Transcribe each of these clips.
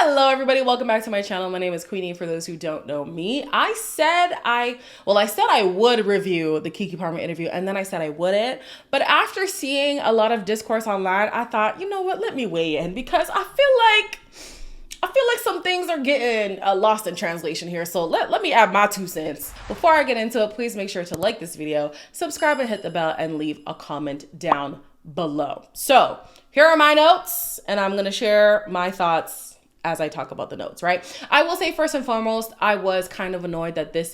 Hello everybody, welcome back to my channel. My name is Queenie for those who don't know me. I said I would review the Keke Palmer interview and then I said I wouldn't. But after seeing a lot of discourse online, I thought, you know what, let me weigh in because I feel like some things are getting lost in translation here. So let me add my 2 cents. Before I get into it, please make sure to like this video, subscribe and hit the bell and leave a comment down below. So here are my notes and I'm gonna share my thoughts as I talk about the notes, right? I will say first and foremost, I was kind of annoyed that this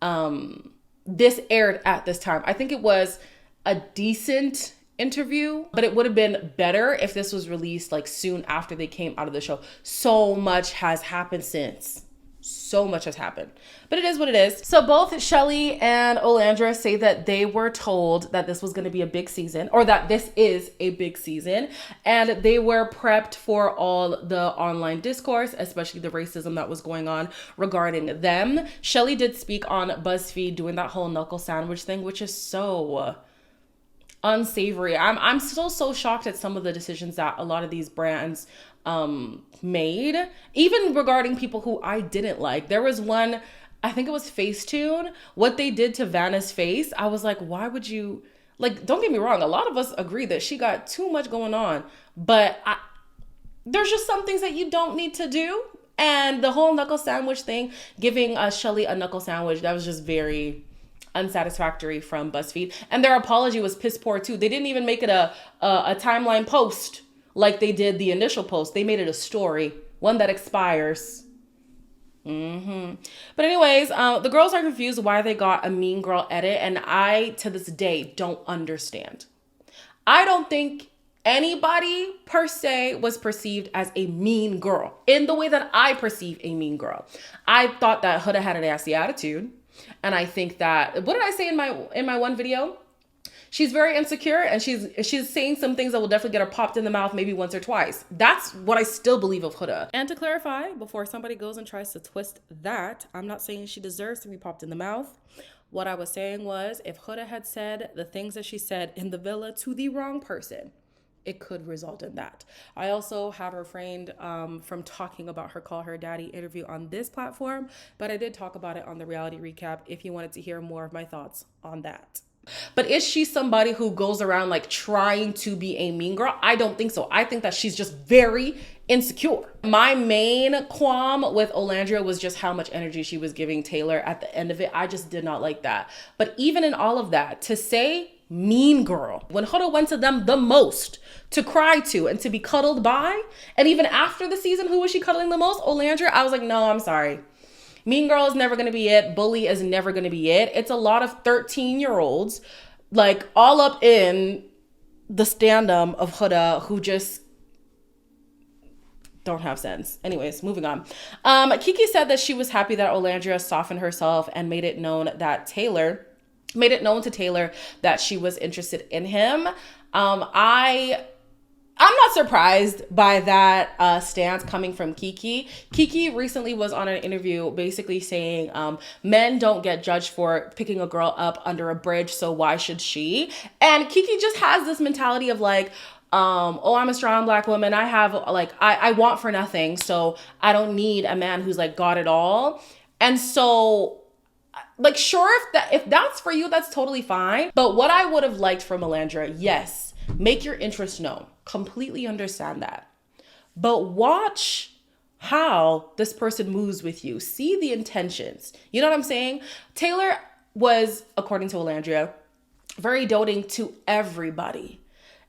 aired at this time. I think it was a decent interview, but it would have been better if this was released like soon after they came out of the show. So much has happened since. So much has happened, but it is what it is. So both Chelley and Olandria say that they were told that this was going to be a big season, or that this is a big season, and they were prepped for all the online discourse, especially the racism that was going on regarding them. Chelley did speak on BuzzFeed doing that whole knuckle sandwich thing, which is so unsavory. I'm still so shocked at some of the decisions that a lot of these brands made, even regarding people who I didn't like. There was one, I think it was Facetune, what they did to Vanna's face. I was like, why would you, like, don't get me wrong, a lot of us agree that she got too much going on, but there's just some things that you don't need to do. And the whole knuckle sandwich thing, giving Chelley a knuckle sandwich, that was just very unsatisfactory from BuzzFeed. And their apology was piss poor too. They didn't even make it a timeline post like they did the initial post. They made it a story, one that expires. But anyways, the girls are confused why they got a mean girl edit, and I to this day don't understand. I don't think anybody per se was perceived as a mean girl in the way that I perceive a mean girl. I thought that Huda had an assy attitude. And I think that, what did I say in my one video? She's very insecure and she's saying some things that will definitely get her popped in the mouth maybe once or twice. That's what I still believe of Huda. And to clarify, before somebody goes and tries to twist that, I'm not saying she deserves to be popped in the mouth. What I was saying was, if Huda had said the things that she said in the villa to the wrong person, it could result in that. I also have refrained from talking about her Call Her Daddy interview on this platform, but I did talk about it on the reality recap if you wanted to hear more of my thoughts on that. But is she somebody who goes around like trying to be a mean girl? I don't think so. I think that she's just very insecure. My main qualm with Olandria was just how much energy she was giving Taylor at the end of it. I just did not like that. But even in all of that, to say mean girl, when Huda went to them the most to cry to and to be cuddled by, and even after the season, who was she cuddling the most? Olandria. I was like, no, I'm sorry. Mean girl is never going to be it. Bully is never going to be it. It's a lot of 13-year-olds like all up in the stand-up of Huda who just don't have sense. Anyways, moving on. Keke said that she was happy that Olandria softened herself and made it known to Taylor that she was interested in him. I'm not surprised by that stance coming from Keke. Keke recently was on an interview basically saying men don't get judged for picking a girl up under a bridge, so why should she? And Keke just has this mentality of like, oh, I'm a strong Black woman. I have like, I want for nothing, so I don't need a man who's like got it all. And so like, sure, if that's for you, that's totally fine. But what I would have liked from Olandria, yes, make your interest known. Completely understand that. But watch how this person moves with you. See the intentions. You know what I'm saying? Taylor was, according to Olandria, very doting to everybody.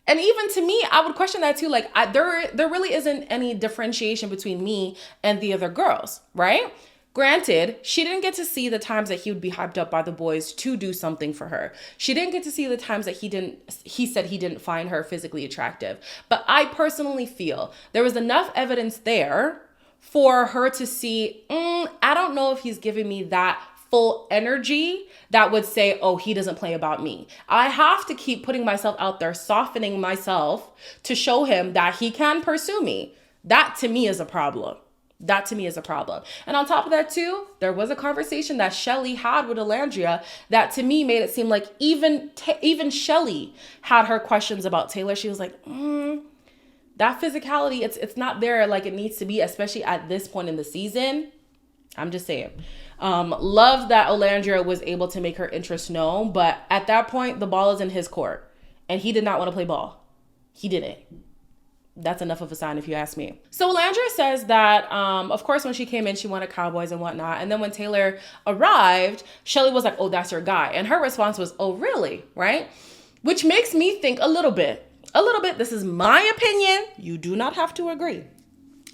And even to me, I would question that too. Like, there really isn't any differentiation between me and the other girls, right? Granted, she didn't get to see the times that he would be hyped up by the boys to do something for her. She didn't get to see the times that he said he didn't find her physically attractive. But I personally feel there was enough evidence there for her to see, I don't know if he's giving me that full energy that would say, oh, he doesn't play about me. I have to keep putting myself out there, softening myself to show him that he can pursue me. That to me is a problem. That to me is a problem. And on top of that too, there was a conversation that Chelley had with Alandria that to me made it seem like even Chelley had her questions about Taylor. She was like, that physicality, it's not there like it needs to be, especially at this point in the season. I'm just saying. Love that Olandria was able to make her interest known, but at that point, the ball is in his court, and he did not want to play ball. He didn't. That's enough of a sign if you ask me. So Alandria says that, of course, when she came in, she wanted cowboys and whatnot. And then when Taylor arrived, Chelley was like, oh, that's your guy. And her response was, oh, really? Right? Which makes me think a little bit. This is my opinion. You do not have to agree.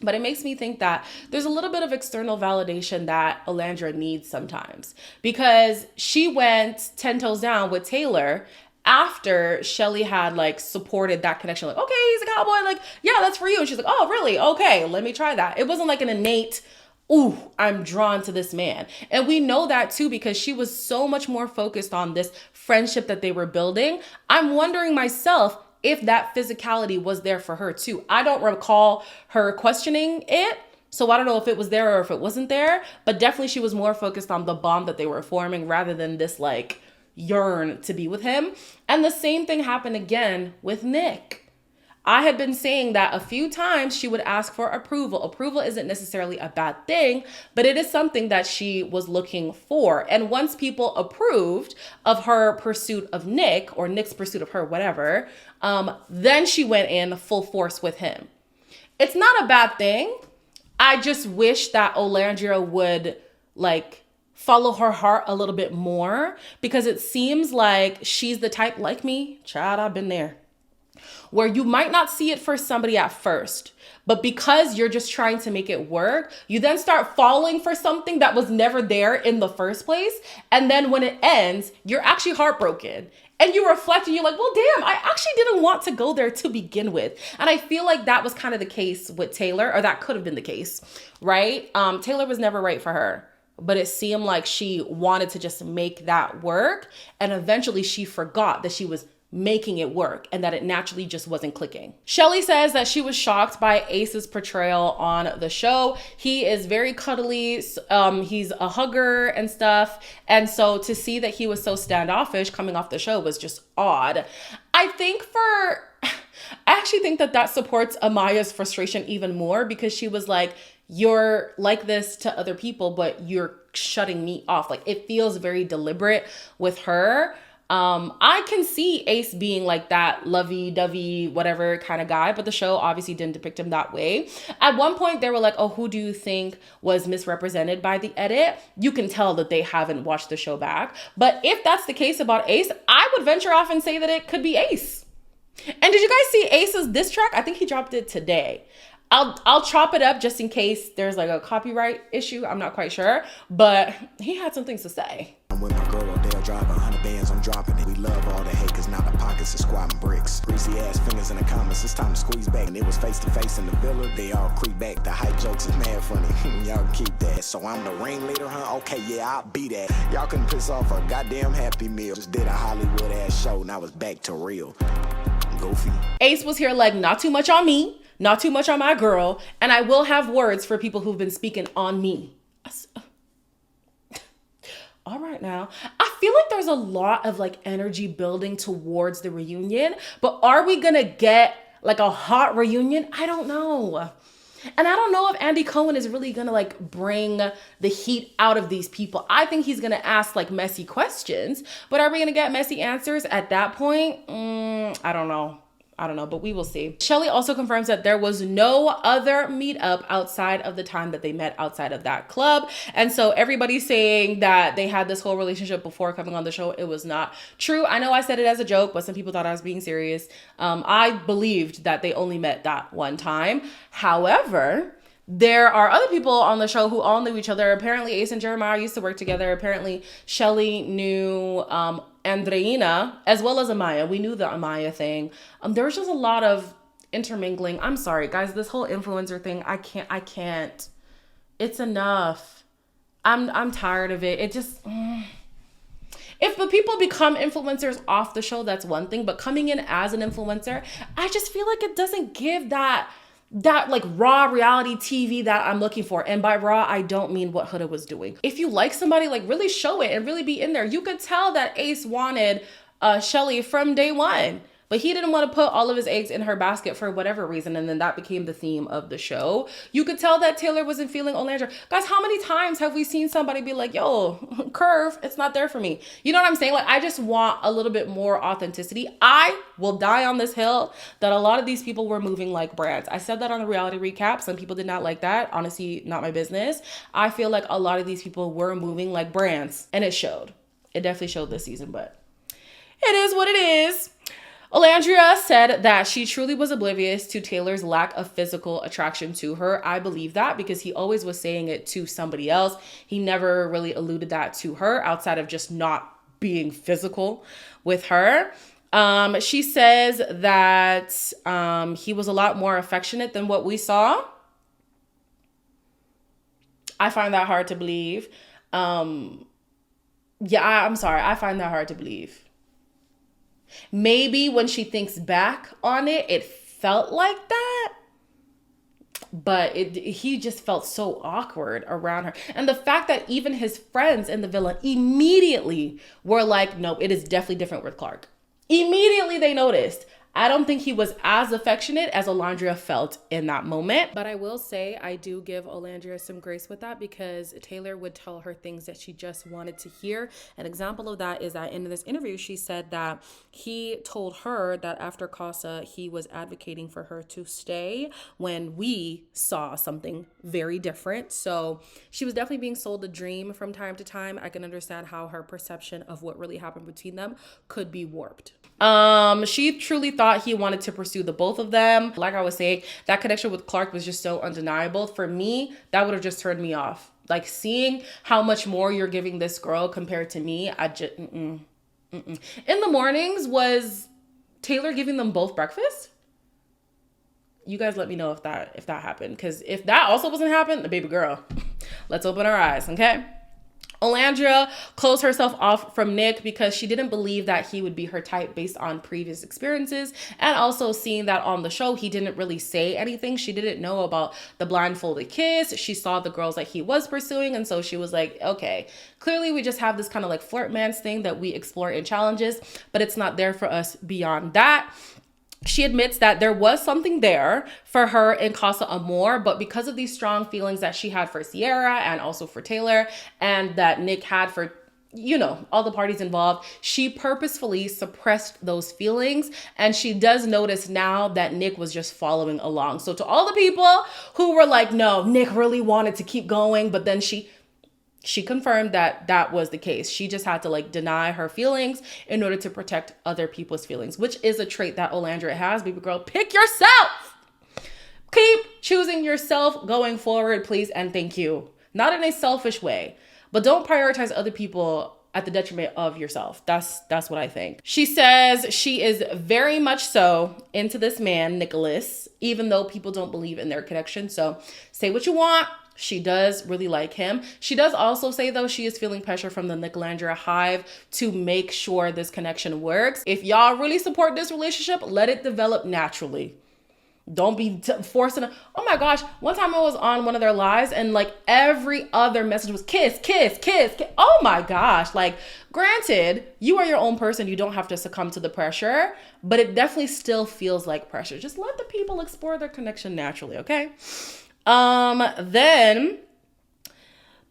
But it makes me think that there's a little bit of external validation that Olandria needs sometimes, because she went 10 toes down with Taylor after Chelley had like supported that connection. Like, okay, he's a cowboy. Like, yeah, that's for you. And she's like, oh, really? Okay, let me try that. It wasn't like an innate, ooh, I'm drawn to this man. And we know that too, because she was so much more focused on this friendship that they were building. I'm wondering myself if that physicality was there for her too. I don't recall her questioning it, so I don't know if it was there or if it wasn't there, but definitely she was more focused on the bond that they were forming rather than this like yearn to be with him. And the same thing happened again with Nick. I had been saying that a few times she would ask for approval. Approval isn't necessarily a bad thing, but it is something that she was looking for. And once people approved of her pursuit of Nick, or Nick's pursuit of her, whatever, then she went in full force with him. It's not a bad thing. I just wish that Olandria would like follow her heart a little bit more, because it seems like she's the type, like me, child, I've been there, where you might not see it for somebody at first, but because you're just trying to make it work, you then start falling for something that was never there in the first place. And then when it ends, you're actually heartbroken. And you reflect and you're like, well, damn, I actually didn't want to go there to begin with. And I feel like that was kind of the case with Taylor, or that could have been the case, right? Taylor was never right for her, but it seemed like she wanted to just make that work. And eventually she forgot that she was making it work and that it naturally just wasn't clicking. Chelley says that she was shocked by Ace's portrayal on the show. He is very cuddly. He's a hugger and stuff. And so to see that he was so standoffish coming off the show was just odd. I actually think that supports Amaya's frustration even more, because she was like, you're like this to other people, but you're shutting me off. Like, it feels very deliberate with her. I can see Ace being like that lovey-dovey, whatever kind of guy, but the show obviously didn't depict him that way. At one point, they were like, oh, who do you think was misrepresented by the edit? You can tell that they haven't watched the show back. But if that's the case about Ace, I would venture off and say that it could be Ace. And did you guys see Ace's diss track? I think he dropped it today. I'll chop it up just in case there's like a copyright issue. I'm not quite sure, but he had some things to say. I'm with my girl, they'll drive 100 bands, I'm dropping it. We love all the hate, cause now the pockets are squatting bricks. Greasy ass fingers in the comments, it's time to squeeze back. And it was face to face in the villa, they all creep back. The hype jokes is mad funny, y'all can keep that. So I'm the ringleader, huh? Okay, yeah, I'll be that. Y'all couldn't piss off a goddamn Happy Meal. Just did a Hollywood ass show, now it's back to real. Goofy. Ace was here like, not too much on me, not too much on my girl, and I will have words for people who've been speaking on me. All right now. I feel like there's a lot of like energy building towards the reunion, but are we gonna get like a hot reunion? I don't know. And I don't know if Andy Cohen is really gonna like bring the heat out of these people. I think he's gonna ask like messy questions, but are we gonna get messy answers at that point? I don't know, but we will see. Chelley also confirms that there was no other meetup outside of the time that they met outside of that club. And so everybody's saying that they had this whole relationship before coming on the show. It was not true. I know I said it as a joke, but some people thought I was being serious. I believed that they only met that one time. However, there are other people on the show who all knew each other. Apparently, Ace and Jeremiah used to work together. Apparently, Chelley knew Andreina as well as Amaya. We knew the Amaya thing. There was just a lot of intermingling. I'm sorry, guys. This whole influencer thing, I can't. It's enough. I'm tired of it. It just... If the people become influencers off the show, that's one thing. But coming in as an influencer, I just feel like it doesn't give that like raw reality TV that I'm looking for. And by raw, I don't mean what Huda was doing. If you like somebody, like really show it and really be in there. You could tell that Ace wanted Chelley from day one. But he didn't want to put all of his eggs in her basket for whatever reason. And then that became the theme of the show. You could tell that Taylor wasn't feeling Olandria. Guys, how many times have we seen somebody be like, yo, curve, it's not there for me. You know what I'm saying? Like, I just want a little bit more authenticity. I will die on this hill that a lot of these people were moving like brands. I said that on the reality recap. Some people did not like that. Honestly, not my business. I feel like a lot of these people were moving like brands, and it showed. It definitely showed this season, but it is what it is. Alandria said that she truly was oblivious to Taylor's lack of physical attraction to her. I believe that because he always was saying it to somebody else. He never really alluded that to her outside of just not being physical with her. She says that he was a lot more affectionate than what we saw. I find that hard to believe. I'm sorry. I find that hard to believe. Maybe when she thinks back on it, it felt like that. But he just felt so awkward around her. And the fact that even his friends in the villa immediately were like, nope, it is definitely different with Clark. Immediately they noticed. I don't think he was as affectionate as Olandria felt in that moment. But I will say I do give Olandria some grace with that because Taylor would tell her things that she just wanted to hear. An example of that is that in this interview, she said that he told her that after Casa, he was advocating for her to stay when we saw something very different. So she was definitely being sold a dream from time to time. I can understand how her perception of what really happened between them could be warped. She truly thought he wanted to pursue the both of them. Like I was saying, that connection with Clark was just so undeniable. For me, that would have just turned me off. Like seeing how much more you're giving this girl compared to me, I just, In the mornings, was Taylor giving them both breakfast? You guys let me know if that happened. Because if that also wasn't happening, the baby girl, let's open our eyes, okay? Olandria closed herself off from Nick because she didn't believe that he would be her type based on previous experiences, and also seeing that on the show he didn't really say anything. She didn't know about the blindfolded kiss. She saw the girls that he was pursuing, and so she was like, okay, clearly we just have this kind of like flirt mans thing that we explore in challenges, but it's not there for us beyond that. She admits that there was something there for her in Casa Amor, but because of these strong feelings that she had for Sierra and also for Taylor, and that Nick had for, all the parties involved, she purposefully suppressed those feelings. And she does notice now that Nick was just following along. So to all the people who were like, no, Nick really wanted to keep going, but then she confirmed that that was the case. She just had to deny her feelings in order to protect other people's feelings, which is a trait that Olandria has. Baby girl, pick yourself. Keep choosing yourself going forward, please, and thank you. Not in a selfish way, but don't prioritize other people at the detriment of yourself. That's what I think. She says she is very much so into this man, Nicholas, even though people don't believe in their connection. So say what you want. She does really like him. She does also say, though, she is feeling pressure from the Nicolandra hive to make sure this connection works. If y'all really support this relationship, let it develop naturally. Don't be forcing it. Oh my gosh. One time I was on one of their lives and every other message was kiss, kiss, kiss, kiss. Oh my gosh. Granted, you are your own person. You don't have to succumb to the pressure, but it definitely still feels like pressure. Just let the people explore their connection naturally, okay? Then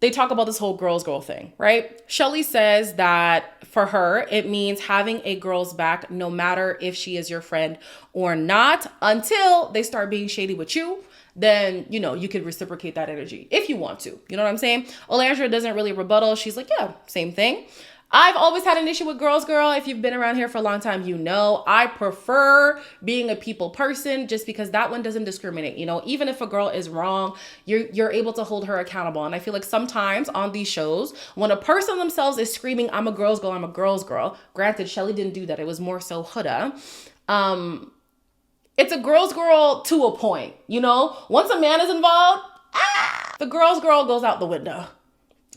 they talk about this whole girls girl thing, right? Chelley says that for her, it means having a girl's back no matter if she is your friend or not, until they start being shady with you. Then, you could reciprocate that energy if you want to. You know what I'm saying? Olandria doesn't really rebuttal. She's like, yeah, same thing. I've always had an issue with girls girl. If you've been around here for a long time, I prefer being a people person just because that one doesn't discriminate. Even if a girl is wrong, you're able to hold her accountable. And I feel like sometimes on these shows, when a person themselves is screaming, I'm a girl's girl, I'm a girl's girl. Granted, Chelley didn't do that. It was more so Huda. It's a girl's girl to a point, Once a man is involved, the girl's girl goes out the window.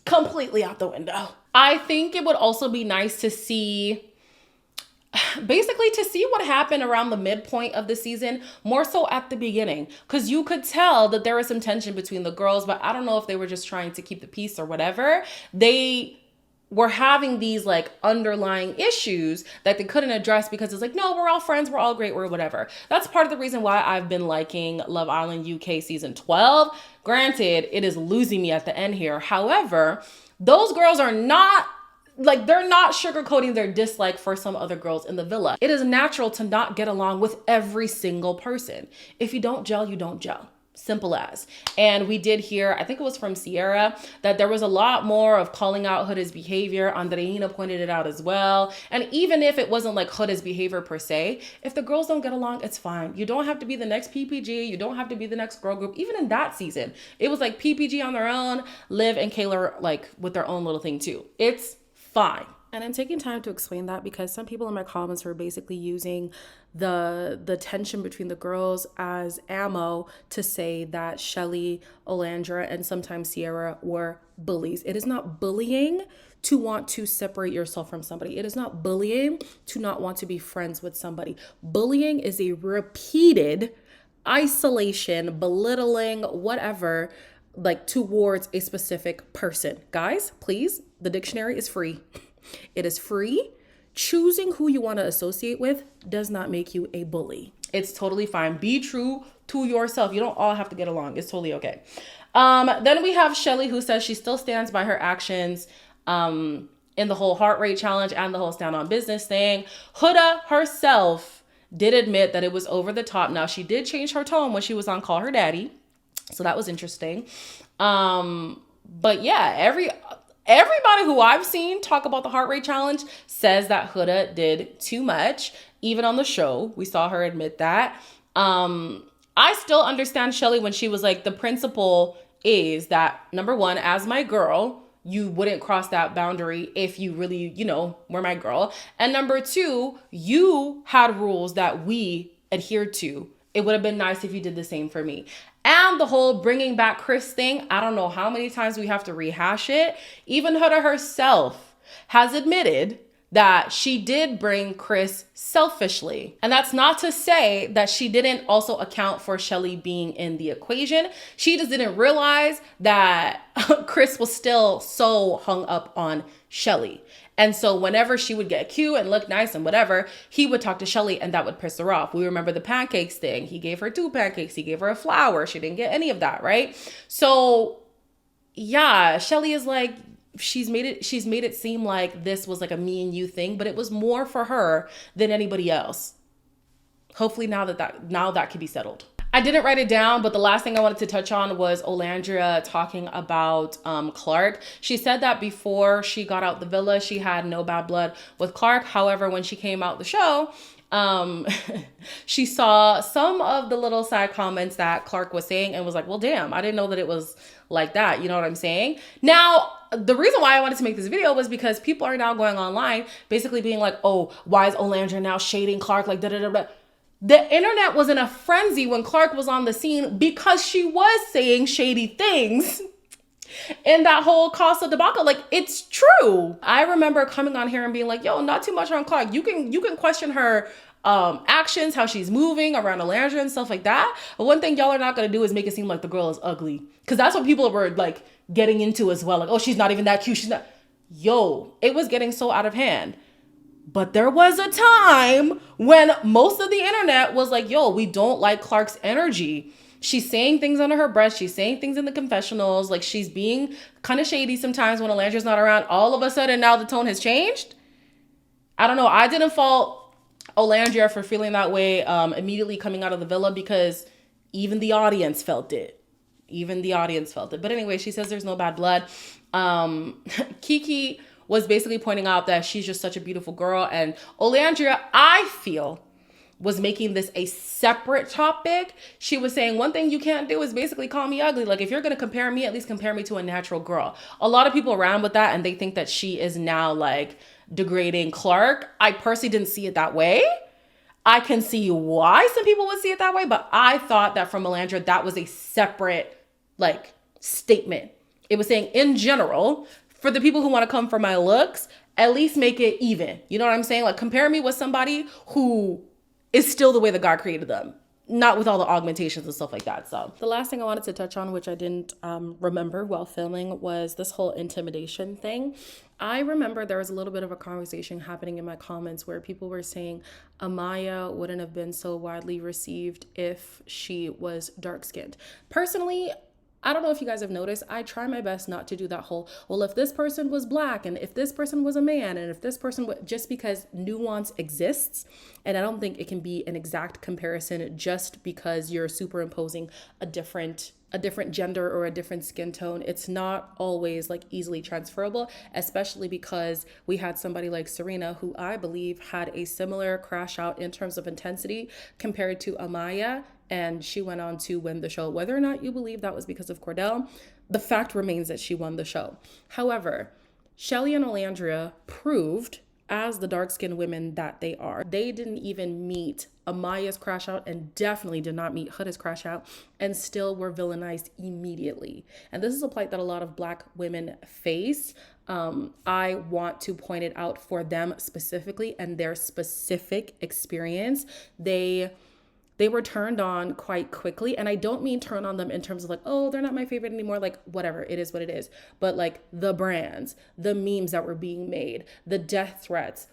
Completely out the window. I think it would also be nice to see what happened around the midpoint of the season, more so at the beginning, because you could tell that there was some tension between the girls, but I don't know if they were just trying to keep the peace or whatever. They were having these like underlying issues that they couldn't address because it's like, no, we're all friends, we're all great, we're whatever. That's part of the reason why I've been liking Love Island UK season 12. Granted, it is losing me at the end here. However, those girls are not like, they're not sugarcoating their dislike for some other girls in the villa. It is natural to not get along with every single person. If you don't gel, you don't gel. Simple as. And we did hear, I think it was from Sierra, that there was a lot more of calling out Huda's behavior. Andreina pointed it out as well. And even if it wasn't like Huda's behavior per se, if the girls don't get along, it's fine. You don't have to be the next PPG. You don't have to be the next girl group. Even in that season, it was like PPG on their own, Liv and Kayla like with their own little thing too. It's fine. And I'm taking time to explain that because some people in my comments were basically using the tension between the girls as ammo to say that Chelley, Olandria, and sometimes Sierra were bullies. It is not bullying to want to separate yourself from somebody. It is not bullying to not want to be friends with somebody. Bullying is a repeated isolation, belittling, whatever, like towards a specific person. Guys, please, the dictionary is free. It is free. Choosing who you want to associate with does not make you a bully. It's totally fine. Be true to yourself. You don't all have to get along. It's totally okay. Then we have Chelley, who says she still stands by her actions in the whole heart rate challenge and the whole stand on business thing. Huda herself did admit that it was over the top. Now, she did change her tone when she was on Call Her Daddy. So that was interesting. But yeah, everybody who I've seen talk about the heart rate challenge says that Huda did too much. Even on the show, we saw her admit that. I still understand Chelley when she was like, the principle is that, number one, as my girl, you wouldn't cross that boundary if you really, were my girl. And number two, you had rules that we adhered to. It would have been nice if you did the same for me. And the whole bringing back Chris thing, I don't know how many times we have to rehash it. Even Huda herself has admitted that she did bring Chris selfishly. And that's not to say that she didn't also account for Chelley being in the equation. She just didn't realize that Chris was still so hung up on Chelley. And so whenever she would get cute and look nice and whatever, he would talk to Chelley and that would piss her off. We remember the pancakes thing. He gave her 2 pancakes. He gave her a flower. She didn't get any of that, right? So yeah, Chelley is like, she's made it seem like this was like a me and you thing, but it was more for her than anybody else. Hopefully now that can be settled. I didn't write it down, but the last thing I wanted to touch on was Olandria talking about Clark. She said that before she got out the villa, she had no bad blood with Clark. However, when she came out the show, she saw some of the little side comments that Clark was saying and was like, well, damn, I didn't know that it was like that. You know what I'm saying? Now, the reason why I wanted to make this video was because people are now going online basically being like, oh, why is Olandria now shading Clark? Like, da-da-da-da. The internet was in a frenzy when Clark was on the scene because she was saying shady things in that whole Casa debacle. Like, it's true. I remember coming on here and being like, yo, not too much on Clark. You can question her actions, how she's moving around Alandria and stuff like that. But one thing y'all are not going to do is make it seem like the girl is ugly. Because that's what people were like getting into as well. Like, oh, she's not even that cute. She's not. Yo, it was getting so out of hand. But there was a time when most of the internet was like, yo, we don't like Clark's energy. She's saying things under her breath. She's saying things in the confessionals. Like, she's being kind of shady sometimes when Alandria's not around. All of a sudden, now the tone has changed. I don't know. I didn't fault Olandria for feeling that way immediately coming out of the villa because even the audience felt it. But anyway, she says there's no bad blood. Keke was basically pointing out that she's just such a beautiful girl. And Olandria, I feel, was making this a separate topic. She was saying one thing you can't do is basically call me ugly. Like, if you're going to compare me, at least compare me to a natural girl. A lot of people ran with that and they think that she is now like degrading Clark. I personally didn't see it that way. I can see why some people would see it that way, but I thought that from Olandria, that was a separate like statement. It was saying in general, for the people who want to come for my looks, at least make it even. You know what I'm saying? Like, compare me with somebody who is still the way that God created them. not with all the augmentations and stuff like that. So the last thing I wanted to touch on, which I didn't remember while filming, was this whole intimidation thing. I remember there was a little bit of a conversation happening in my comments where people were saying Amaya wouldn't have been so widely received if she was dark-skinned. Personally, I don't know if you guys have noticed, I try my best not to do that whole, well, if this person was black and if this person was a man and if this person just because nuance exists. And I don't think it can be an exact comparison just because you're superimposing a different gender or a different skin tone. It's not always like easily transferable, especially because we had somebody like Serena, who I believe had a similar crash out in terms of intensity compared to Amaya. And she went on to win the show. Whether or not you believe that was because of Cordell, the fact remains that she won the show. However, Chelley and Olandria proved, as the dark-skinned women that they are, they didn't even meet Amaya's crash out and definitely did not meet Huda's crash out and still were villainized immediately. And this is a plight that a lot of Black women face. I want to point it out for them specifically and their specific experience. They were turned on quite quickly. And I don't mean turn on them in terms of like, oh, they're not my favorite anymore. Like, whatever, it is what it is. But like the brands, the memes that were being made, the death threats,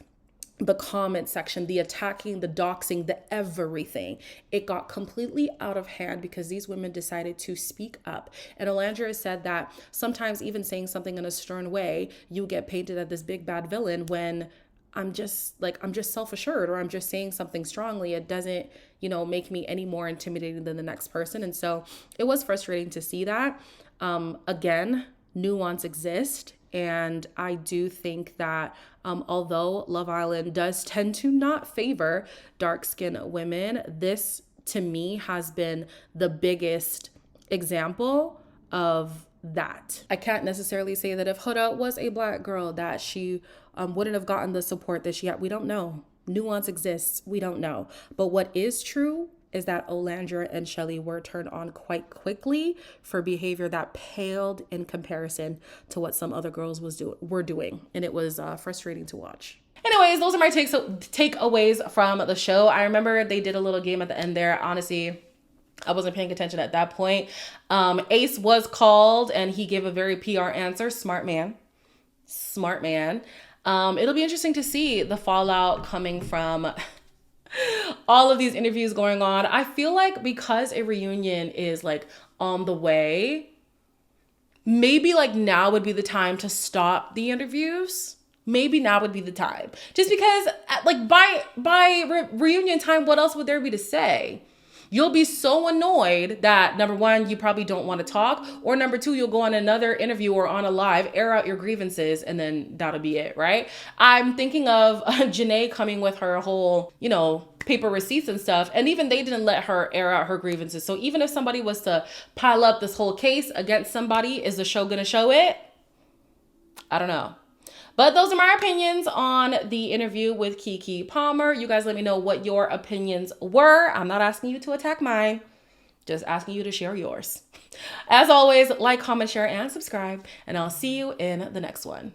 the comment section, the attacking, the doxing, the everything. It got completely out of hand because these women decided to speak up. And Alandria said that sometimes even saying something in a stern way, you get painted as this big bad villain when I'm just self-assured or I'm just saying something strongly. It doesn't, make me any more intimidating than the next person. And so it was frustrating to see that. Again, nuance exists. And I do think that although Love Island does tend to not favor dark-skinned women, this to me has been the biggest example of that. I can't necessarily say that if Huda was a Black girl that she wouldn't have gotten the support that she had. We don't know. Nuance exists. We don't know. But what is true is that Olandria and Chelley were turned on quite quickly for behavior that paled in comparison to what some other girls were doing. And it was frustrating to watch. Anyways, those are my takeaways from the show. I remember they did a little game at the end there. Honestly, I wasn't paying attention at that point. Ace was called and he gave a very PR answer. Smart man. It'll be interesting to see the fallout coming from all of these interviews going on. I feel like because a reunion is like on the way, maybe like now would be the time to stop the interviews. Maybe now would be the time. Just because like by reunion time, what else would there be to say? You'll be so annoyed that number one, you probably don't want to talk, or number two, you'll go on another interview or on a live, air out your grievances, and then that'll be it, right? I'm thinking of Janae coming with her whole, paper receipts and stuff, and even they didn't let her air out her grievances. So even if somebody was to pile up this whole case against somebody, is the show gonna show it? I don't know. But those are my opinions on the interview with Keke Palmer. You guys let me know what your opinions were. I'm not asking you to attack mine, just asking you to share yours. As always, like, comment, share, and subscribe, and I'll see you in the next one.